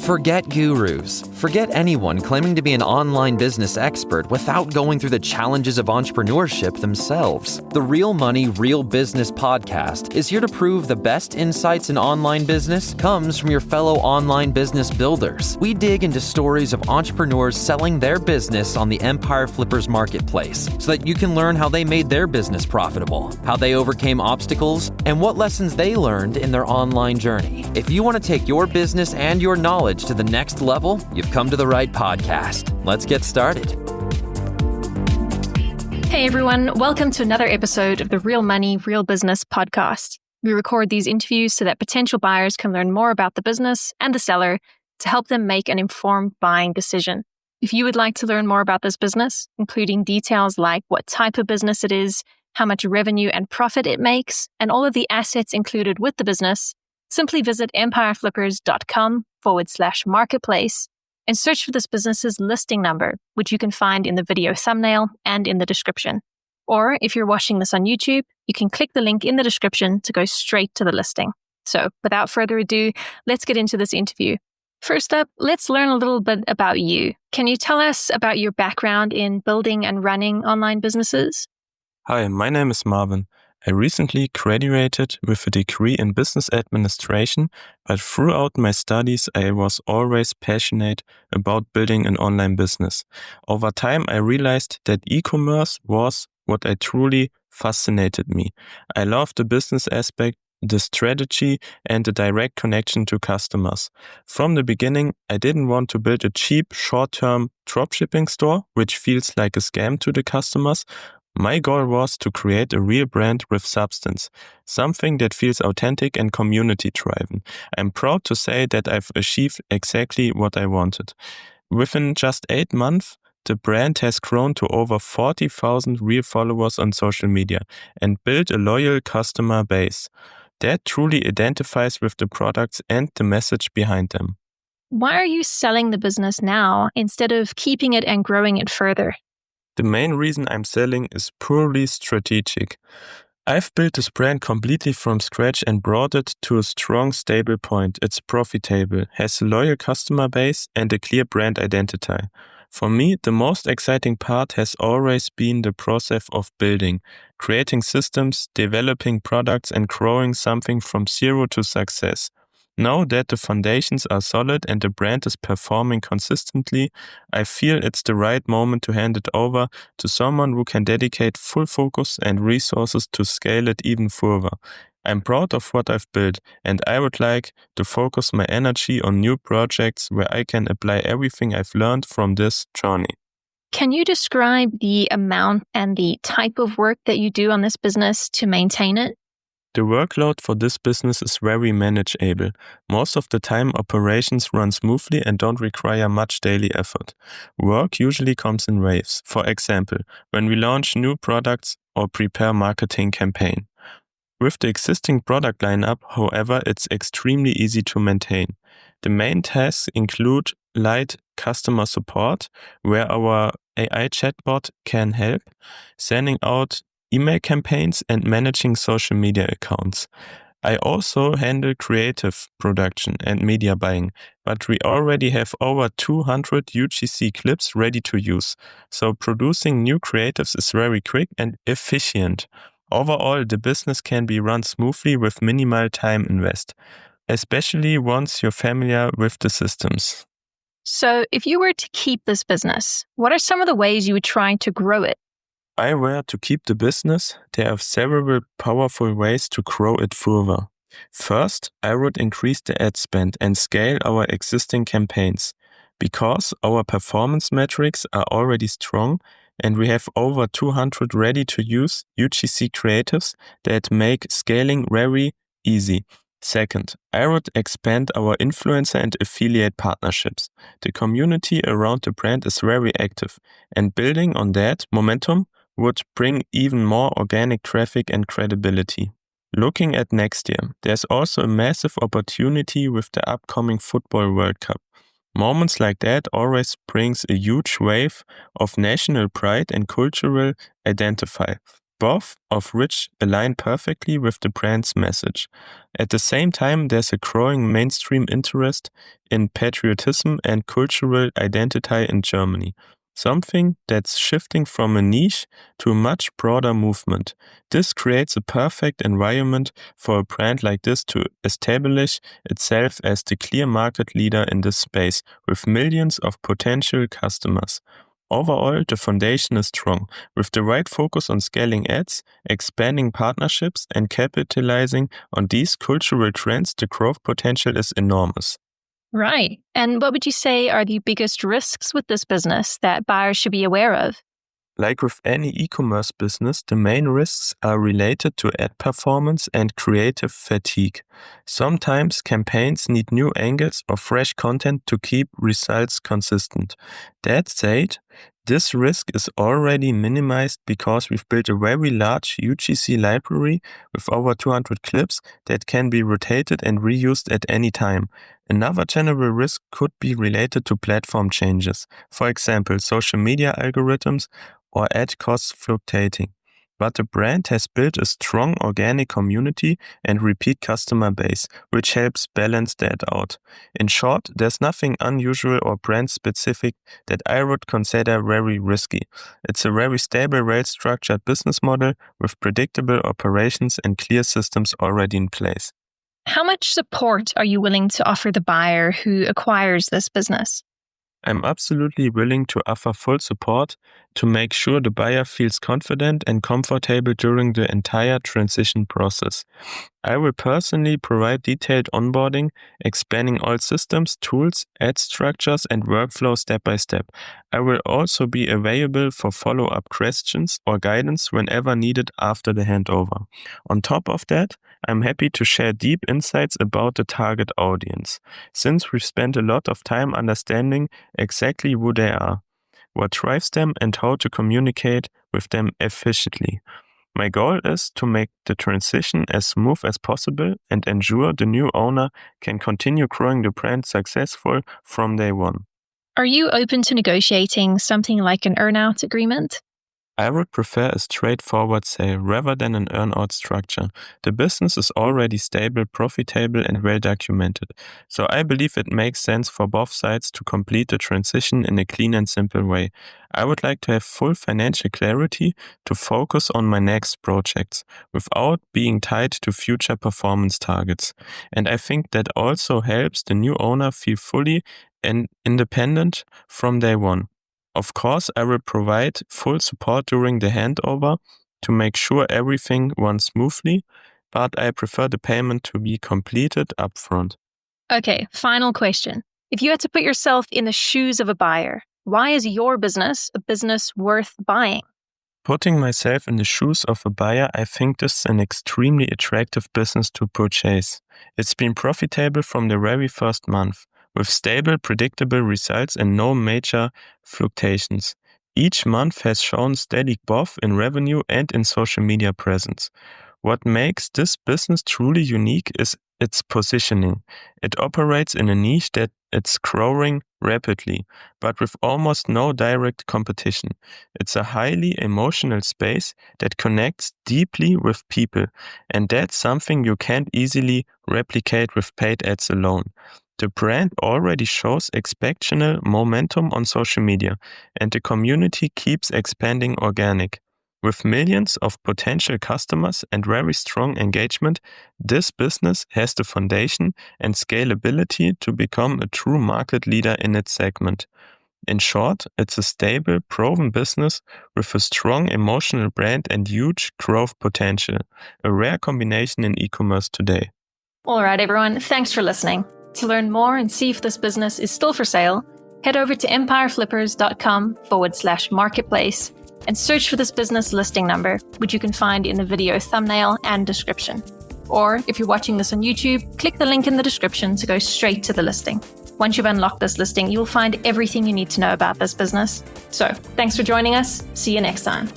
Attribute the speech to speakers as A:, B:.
A: Forget gurus. Forget anyone claiming to be an online business expert without going through the challenges of entrepreneurship themselves. The Real Money, Real Business podcast is here to prove the best insights in online business comes from your fellow online business builders. We dig into stories of entrepreneurs selling their business on the Empire Flippers marketplace so that you can learn how they made their business profitable, how they overcame obstacles, and what lessons they learned in their online journey. If you want to take your business and your knowledge to the next level, you've come to the right podcast. Let's get started.
B: Hey everyone, welcome to another episode of the Real Money, Real Business podcast. We record these interviews so that potential buyers can learn more about the business and the seller to help them make an informed buying decision. If you would like to learn more about this business, including details like what type of business it is, how much revenue and profit it makes, and all of the assets included with the business, simply visit empireflippers.com/marketplace and search for this business's listing number, which you can find in the video thumbnail and in the description. Or if you're watching this on YouTube, you can click the link in the description to go straight to the listing. So without further ado, let's get into this interview. First up, let's learn a little bit about you. Can you tell us about your background in building and running online businesses?
C: Hi, my name is Marvin. I recently graduated with a degree in business administration, but throughout my studies, I was always passionate about building an online business. Over time, I realized that e-commerce was what truly fascinated me. I loved the business aspect, the strategy, and the direct connection to customers. From the beginning, I didn't want to build a cheap, short-term dropshipping store, which feels like a scam to the customers. My goal was to create a real brand with substance, something that feels authentic and community-driven. I'm proud to say that I've achieved exactly what I wanted. Within just 8 months, the brand has grown to over 40,000 real followers on social media and built a loyal customer base that truly identifies with the products and the message behind them.
B: Why are you selling the business now instead of keeping it and growing it further?
C: The main reason I'm selling is purely strategic. I've built this brand completely from scratch and brought it to a strong, stable point. It's profitable, has a loyal customer base, and a clear brand identity. For me, the most exciting part has always been the process of building, creating systems, developing products, and growing something from zero to success. Now that the foundations are solid and the brand is performing consistently, I feel it's the right moment to hand it over to someone who can dedicate full focus and resources to scale it even further. I'm proud of what I've built, and I would like to focus my energy on new projects where I can apply everything I've learned from this journey.
B: Can you describe the amount and the type of work that you do on this business to maintain it?
C: The workload for this business is very manageable. Most of the time, operations run smoothly and don't require much daily effort. Work usually comes in waves. For example, when we launch new products or prepare marketing campaign. With the existing product lineup, however, it's extremely easy to maintain. The main tasks include light customer support, where our AI chatbot can help, sending out email campaigns, and managing social media accounts. I also handle creative production and media buying, but we already have over 200 UGC clips ready to use, so producing new creatives is very quick and efficient. Overall, the business can be run smoothly with minimal time invest, especially once you're familiar with the systems.
B: So if you were to keep this business, what are some of the ways you would try to grow it?
C: If I were to keep the business, there are several powerful ways to grow it further. First, I would increase the ad spend and scale our existing campaigns. Because our performance metrics are already strong and we have over 200 ready-to-use UGC creatives that make scaling very easy. Second, I would expand our influencer and affiliate partnerships. The community around the brand is very active, and building on that momentum would bring even more organic traffic and credibility. Looking at next year, there's also a massive opportunity with the upcoming Football World Cup. Moments like that always brings a huge wave of national pride and cultural identity. both of which align perfectly with the brand's message. At the same time, there's a growing mainstream interest in patriotism and cultural identity in Germany, something that's shifting from a niche to a much broader movement. This creates a perfect environment for a brand like this to establish itself as the clear market leader in this space with millions of potential customers. Overall, the foundation is strong. With the right focus on scaling ads, expanding partnerships, and capitalizing on these cultural trends, the growth potential is enormous.
B: Right. And what would you say are the biggest risks with this business that buyers should be aware of?
C: Like with any e-commerce business, the main risks are related to ad performance and creative fatigue. Sometimes campaigns need new angles or fresh content to keep results consistent. That said, this risk is already minimized because we've built a very large UGC library with over 200 clips that can be rotated and reused at any time. Another general risk could be related to platform changes, for example, social media algorithms or ad costs fluctuating. But the brand has built a strong organic community and repeat customer base, which helps balance that out. In short, there's nothing unusual or brand-specific that I would consider very risky. It's a very stable, well-structured business model with predictable operations and clear systems already in place.
B: How much support are you willing to offer the buyer who acquires this business?
C: I'm absolutely willing to offer full support to make sure the buyer feels confident and comfortable during the entire transition process. I will personally provide detailed onboarding, explaining all systems, tools, ad structures, and workflow step by step. I will also be available for follow-up questions or guidance whenever needed after the handover. On top of that, I'm happy to share deep insights about the target audience, since we've spent a lot of time understanding exactly who they are, what drives them, and how to communicate with them efficiently. My goal is to make the transition as smooth as possible and ensure the new owner can continue growing the brand successful from day one.
B: Are you open to negotiating something like an earn-out agreement?
C: I would prefer a straightforward sale rather than an earn-out structure. The business is already stable, profitable, and well documented, so I believe it makes sense for both sides to complete the transition in a clean and simple way. I would like to have full financial clarity to focus on my next projects without being tied to future performance targets. And I think that also helps the new owner feel fully and independent from day one. Of course, I will provide full support during the handover to make sure everything runs smoothly, but I prefer the payment to be completed upfront.
B: Okay, final question. If you had to put yourself in the shoes of a buyer, why is your business a business worth buying?
C: Putting myself in the shoes of a buyer, I think this is an extremely attractive business to purchase. It's been profitable from the very first month, with stable, predictable results and no major fluctuations. Each month has shown steady growth in revenue and in social media presence. What makes this business truly unique is its positioning. It operates in a niche that it's growing rapidly, but with almost no direct competition. It's a highly emotional space that connects deeply with people, and that's something you can't easily replicate with paid ads alone. The brand already shows exceptional momentum on social media, and the community keeps expanding organic. With millions of potential customers and very strong engagement, this business has the foundation and scalability to become a true market leader in its segment. In short, it's a stable, proven business with a strong emotional brand and huge growth potential, a rare combination in e-commerce today.
B: All right, everyone, thanks for listening. To learn more and see if this business is still for sale, head over to empireflippers.com/marketplace and search for this business listing number, which you can find in the video thumbnail and description. Or if you're watching this on YouTube, click the link in the description to go straight to the listing. Once you've unlocked this listing, you'll find everything you need to know about this business. So, thanks for joining us. See you next time.